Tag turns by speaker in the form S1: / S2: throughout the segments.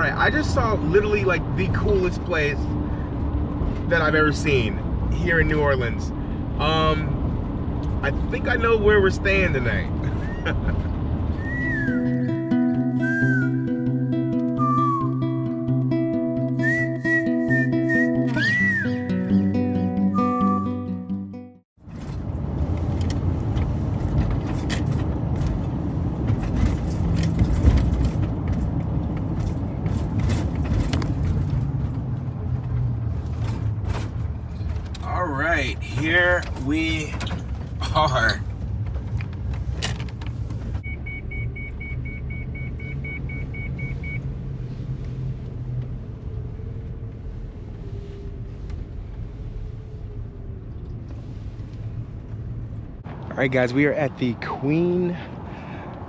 S1: right, I just saw literally like the coolest place that I've ever seen here in New Orleans. I think I know where we're staying tonight. All right, here we are. All right, guys, we are at the Queen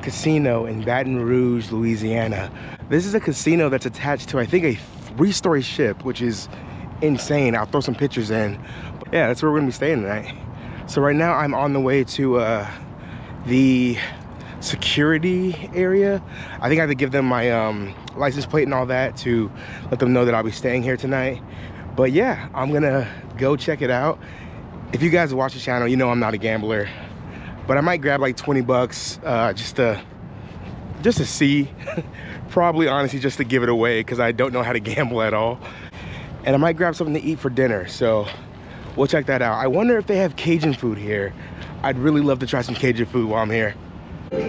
S1: Casino in Baton Rouge, Louisiana. This is a casino that's attached to, I think, a 3-story ship, which is insane. I'll throw some pictures in. But yeah, that's where we're gonna be staying tonight. So right now I'm on the way to the security area. I think I have to give them my license plate and all that to let them know that I'll be staying here tonight. But yeah, I'm gonna go check it out. If you guys watch the channel, you know I'm not a gambler, but I might grab like 20 bucks just to see. Probably honestly just to give it away because I don't know how to gamble at all. And I might grab something to eat for dinner, so we'll check that out. I wonder if they have Cajun food here. I'd really love to try some Cajun food while I'm here. Hey,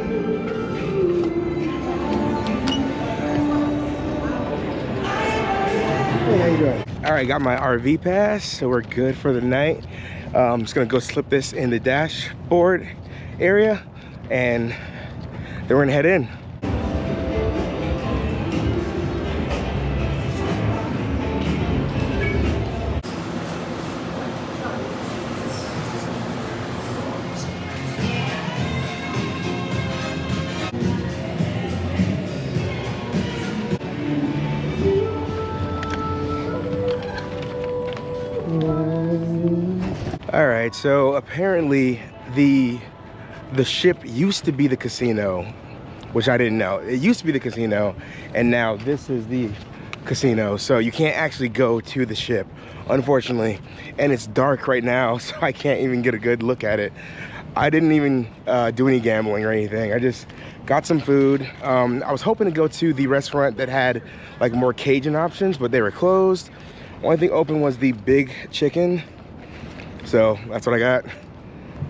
S1: how you doing? All right, got my RV pass, so we're good for the night. I'm just gonna go slip this in the dashboard area, and then we're gonna head in. All right, so apparently the ship used to be the casino, which I didn't know. It used to be the casino, and now this is the casino. So you can't actually go to the ship, unfortunately. And it's dark right now, so I can't even get a good look at it. I didn't even do any gambling or anything. I just got some food. I was hoping to go to the restaurant that had like more Cajun options, but they were closed. Only thing open was the big chicken. So that's what I got.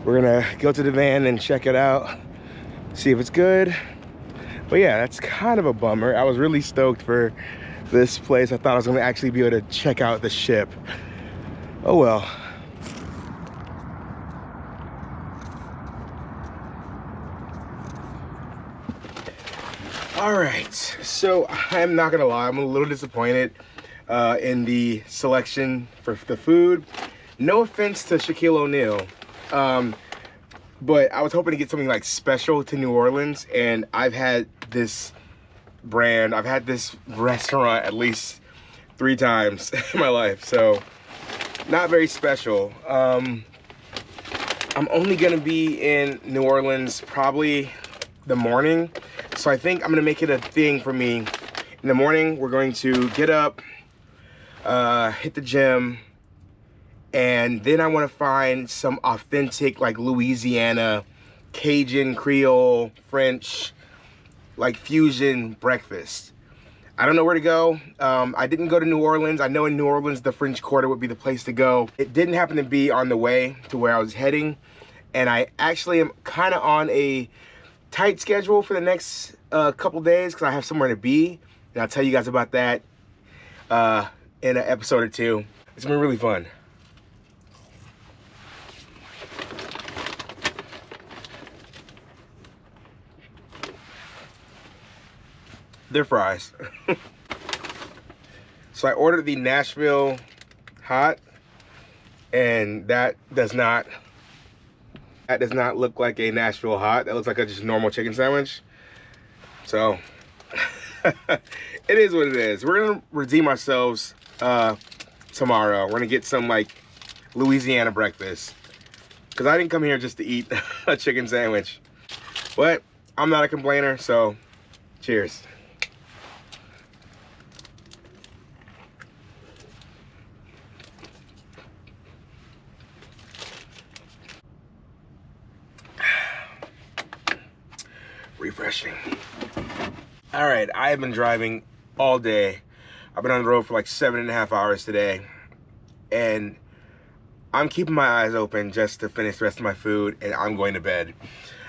S1: We're gonna go to the van and check it out, see if it's good. But yeah, that's kind of a bummer. I was really stoked for this place. I thought I was gonna actually be able to check out the ship. Oh well. All right, so I'm not gonna lie, I'm a little disappointed in the selection for the food. No offense to Shaquille O'Neal, but I was hoping to get something like special to New Orleans, and I've had this brand, I've had this restaurant at least 3 times in my life, so not very special. I'm only gonna be in New Orleans probably the morning, so I think I'm gonna make it a thing for me. In the morning, we're going to get up, hit the gym, and then I want to find some authentic like Louisiana, Cajun, Creole, French, like fusion breakfast. I don't know where to go. I didn't go to New Orleans. I know in New Orleans, the French Quarter would be the place to go. It didn't happen to be on the way to where I was heading. And I actually am kind of on a tight schedule for the next couple days because I have somewhere to be. And I'll tell you guys about that in an episode or 2. It's been really fun. They're fries. So I ordered the Nashville hot, and that does not look like a Nashville hot. That looks like a just normal chicken sandwich. So it is what it is. We're gonna redeem ourselves tomorrow. We're gonna get some like Louisiana breakfast, because I didn't come here just to eat a chicken sandwich. But I'm not a complainer, so cheers. refreshing. All right, I have been driving all day. I've been on the road for like 7.5 hours today, and I'm keeping my eyes open just to finish the rest of my food, and I'm going to bed.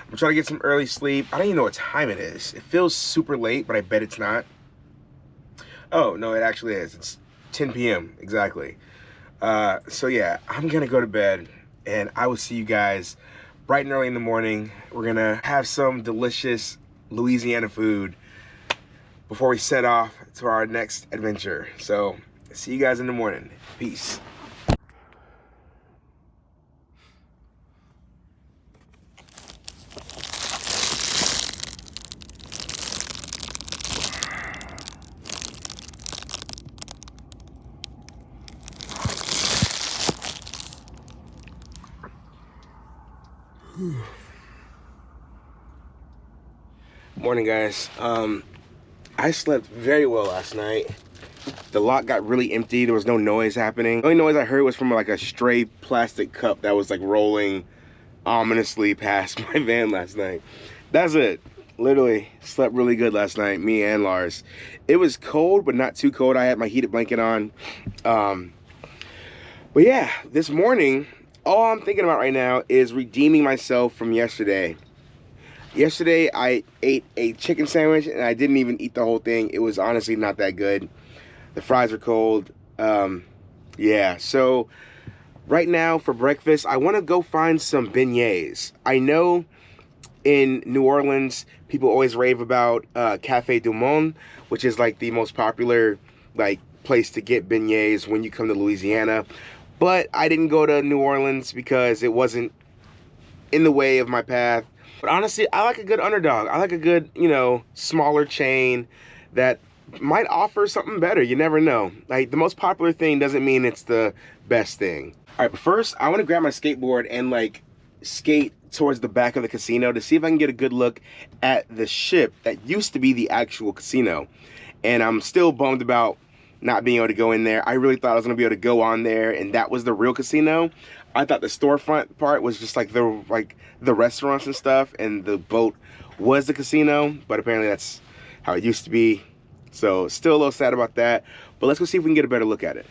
S1: I'm trying to get some early sleep. I don't even know what time it is. It feels super late, but I bet it's not. Oh, no, it actually is. It's 10 p.m. exactly. So yeah, I'm gonna go to bed, and I will see you guys bright and early in the morning. We're gonna have some delicious Louisiana food before we set off to our next adventure. So, see you guys in the morning. Peace. Morning, guys. I slept very well last night. The lot got really empty. There was no noise happening. The only noise I heard was from like a stray plastic cup that was like rolling ominously past my van last night. That's it. Literally slept really good last night, me and Lars. It was cold, but not too cold. I had my heated blanket on. But yeah, this morning, all I'm thinking about right now is redeeming myself from yesterday. Yesterday, I ate a chicken sandwich, and I didn't even eat the whole thing. It was honestly not that good. The fries are cold. Yeah, so right now for breakfast, I want to go find some beignets. I know in New Orleans, people always rave about Café du Monde, which is like the most popular like place to get beignets when you come to Louisiana. But I didn't go to New Orleans because it wasn't in the way of my path. But honestly, I like a good underdog. I like a good, you know, smaller chain that might offer something better. You never know. Like, the most popular thing doesn't mean it's the best thing. All right, but first, I want to grab my skateboard and, like, skate towards the back of the casino to see if I can get a good look at the ship that used to be the actual casino. And I'm still bummed about not being able to go in there. I really thought I was going to be able to go on there, and that was the real casino. I thought the storefront part was just like the restaurants and stuff, and the boat was the casino, but apparently that's how it used to be. So still a little sad about that, but let's go see if we can get a better look at it.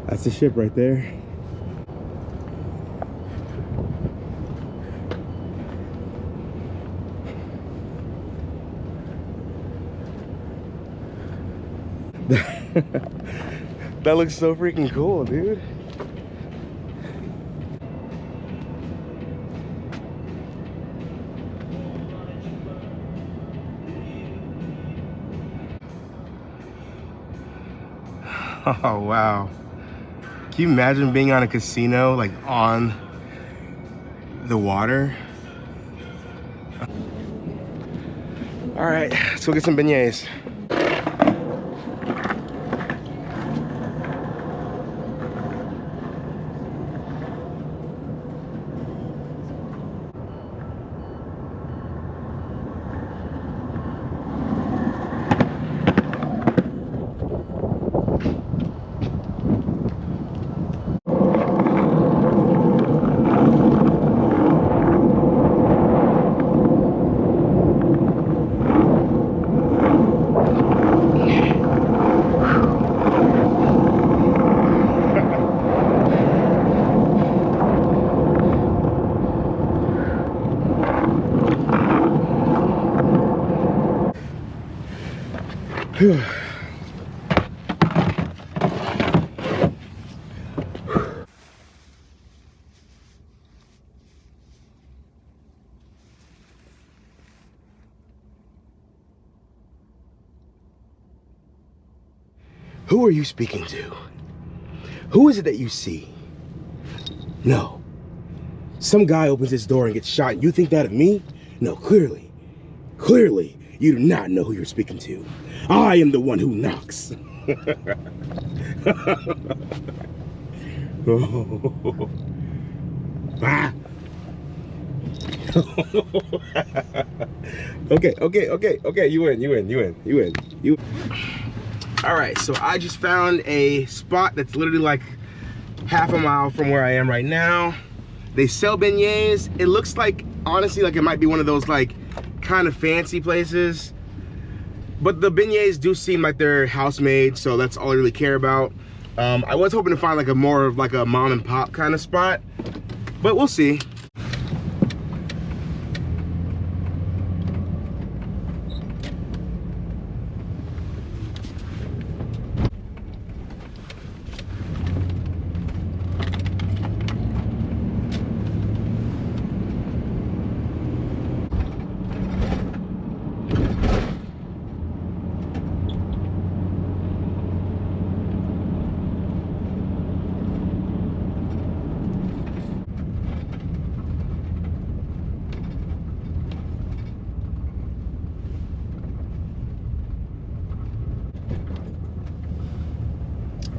S1: That's the ship right there. That looks so freaking cool, dude. Oh, wow. Can you imagine being on a casino, like on the water? All right, let's go get some beignets. Who are you speaking to? Who is it that you see? No. Some guy opens his door and gets shot. You think that of me? No, clearly, you do not know who you're speaking to. I am the one who knocks. Ah. Okay, you win. All right, so I just found a spot that's literally like half a mile from where I am right now. They sell beignets. It looks like, honestly, like it might be one of those like kind of fancy places, but the beignets do seem like they're house made, so that's all I really care about. I was hoping to find like a more of like a mom and pop kind of spot, but we'll see.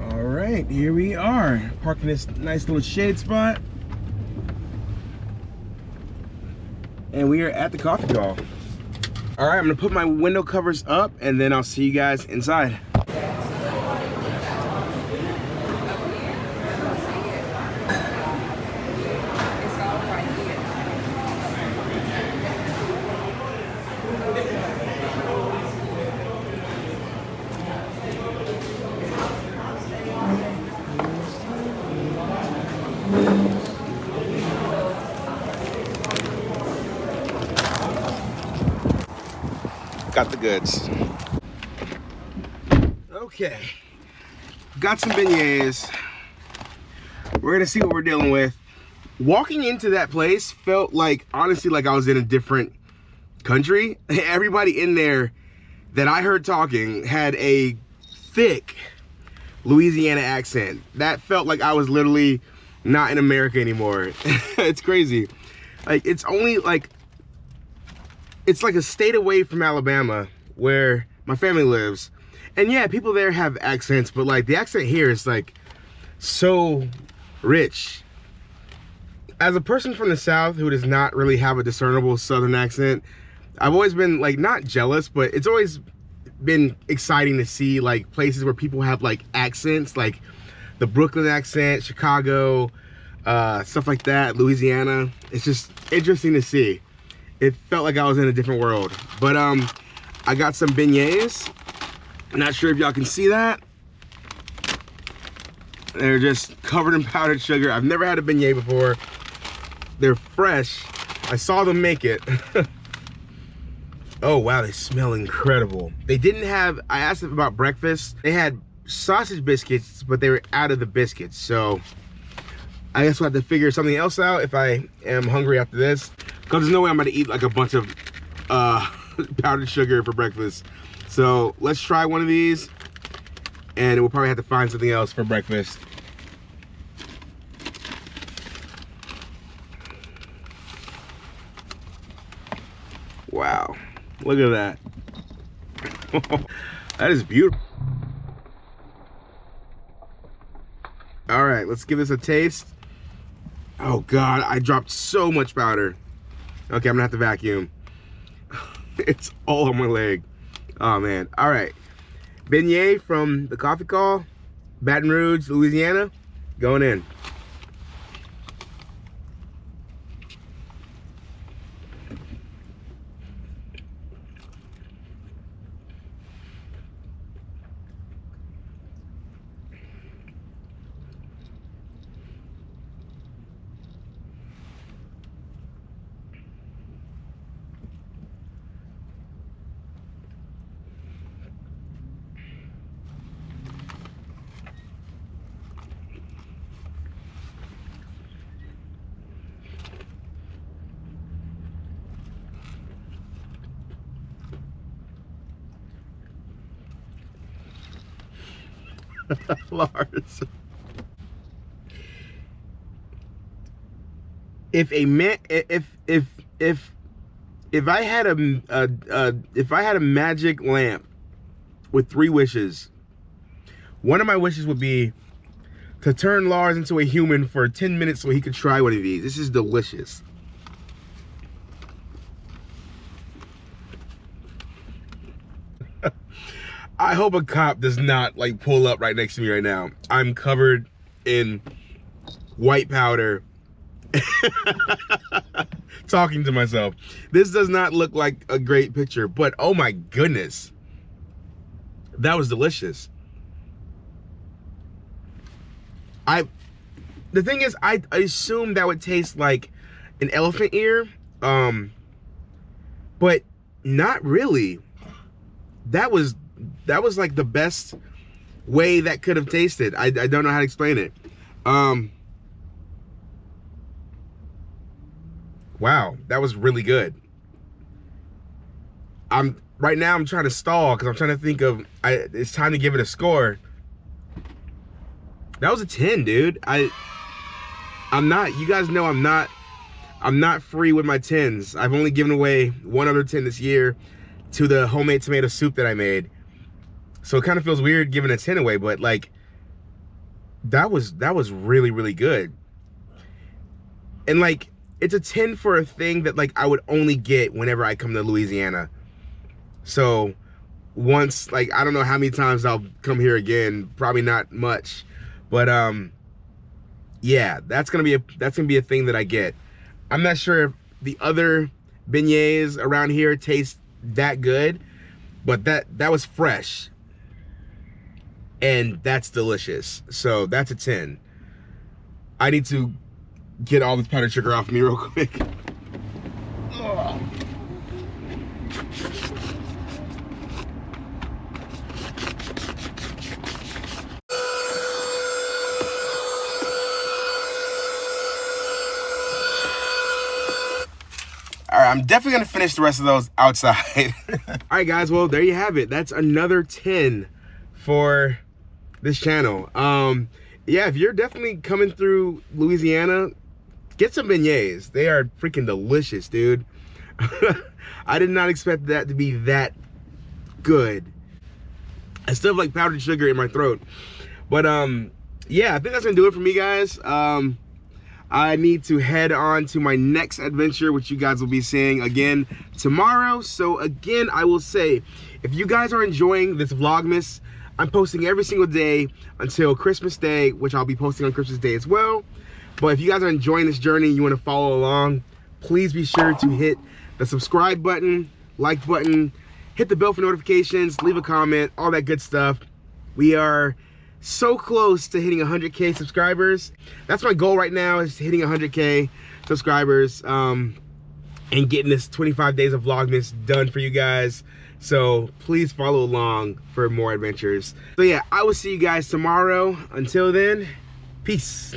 S1: All right, here we are, parking this nice little shade spot, and we are at the coffee call. All right, I'm gonna put my window covers up, and then I'll see you guys inside. Got the goods. Okay, got some beignets. We're gonna see what we're dealing with. Walking into that place felt like, honestly, like I was in a different country. Everybody in there that I heard talking had a thick Louisiana accent. That felt like I was literally not in America anymore. It's crazy. Like, it's only like, it's like a state away from Alabama where my family lives. And yeah, people there have accents, but like the accent here is like so rich. As a person from the South who does not really have a discernible Southern accent, I've always been like, not jealous, but it's always been exciting to see like places where people have like accents, like the Brooklyn accent, Chicago, stuff like that, Louisiana. It's just interesting to see. It felt like I was in a different world. But I got some beignets. I'm not sure if y'all can see that. They're just covered in powdered sugar. I've never had a beignet before. They're fresh. I saw them make it. Oh wow, they smell incredible. They didn't have, I asked them about breakfast. They had sausage biscuits, but they were out of the biscuits. So I guess we'll have to figure something else out if I am hungry after this. Because there's no way I'm gonna eat like a bunch of powdered sugar for breakfast. So let's try one of these, and we'll probably have to find something else for breakfast. Wow, look at that. That is beautiful. All right, let's give this a taste. Oh God, I dropped so much powder. Okay, I'm gonna have to vacuum. It's all on my leg. Oh man. All right, beignet from the coffee call, Baton Rouge, Louisiana, going in. Lars. If a man, if I had a magic lamp with 3 wishes, one of my wishes would be to turn Lars into a human for 10 minutes so he could try one of these. This is delicious. I hope a cop does not like pull up right next to me right now. I'm covered in white powder. Talking to myself. This does not look like a great picture, but oh my goodness. That was delicious. The thing is, I assumed that would taste like an elephant ear, but not really. That was like the best way that could have tasted. I don't know how to explain it. Wow, that was really good. Right now I'm trying to stall because I'm trying to think of, it's time to give it a score. That was a 10, dude. I'm not, you guys know I'm not free with my 10s. I've only given away 1 other 10 this year to the homemade tomato soup that I made. So it kind of feels weird giving a 10 away, but like, that was really, really good. And like, it's a 10 for a thing that like I would only get whenever I come to Louisiana. So once, like, I don't know how many times I'll come here again, probably not much. But yeah, that's gonna be a thing that I get. I'm not sure if the other beignets around here taste that good, but that was fresh. And that's delicious. So that's a 10. I need to get all this powdered sugar off me real quick. Ugh. All right, I'm definitely gonna finish the rest of those outside. All right, guys, well, there you have it. That's another 10 for this channel. Yeah, if you're definitely coming through Louisiana, get some beignets. They are freaking delicious, dude. I did not expect that to be that good. I still have like powdered sugar in my throat. But yeah, I think that's gonna do it for me, guys. I need to head on to my next adventure, which you guys will be seeing again tomorrow. So again, I will say, if you guys are enjoying this Vlogmas, I'm posting every single day until Christmas Day, which I'll be posting on Christmas Day as well. But if you guys are enjoying this journey, you want to follow along, please be sure to hit the subscribe button, like button, hit the bell for notifications, leave a comment, all that good stuff. We are so close to hitting 100K subscribers. That's my goal right now, is hitting 100K subscribers and getting this 25 days of Vlogmas done for you guys. So please follow along for more adventures. So yeah, I will see you guys tomorrow. Until then, peace.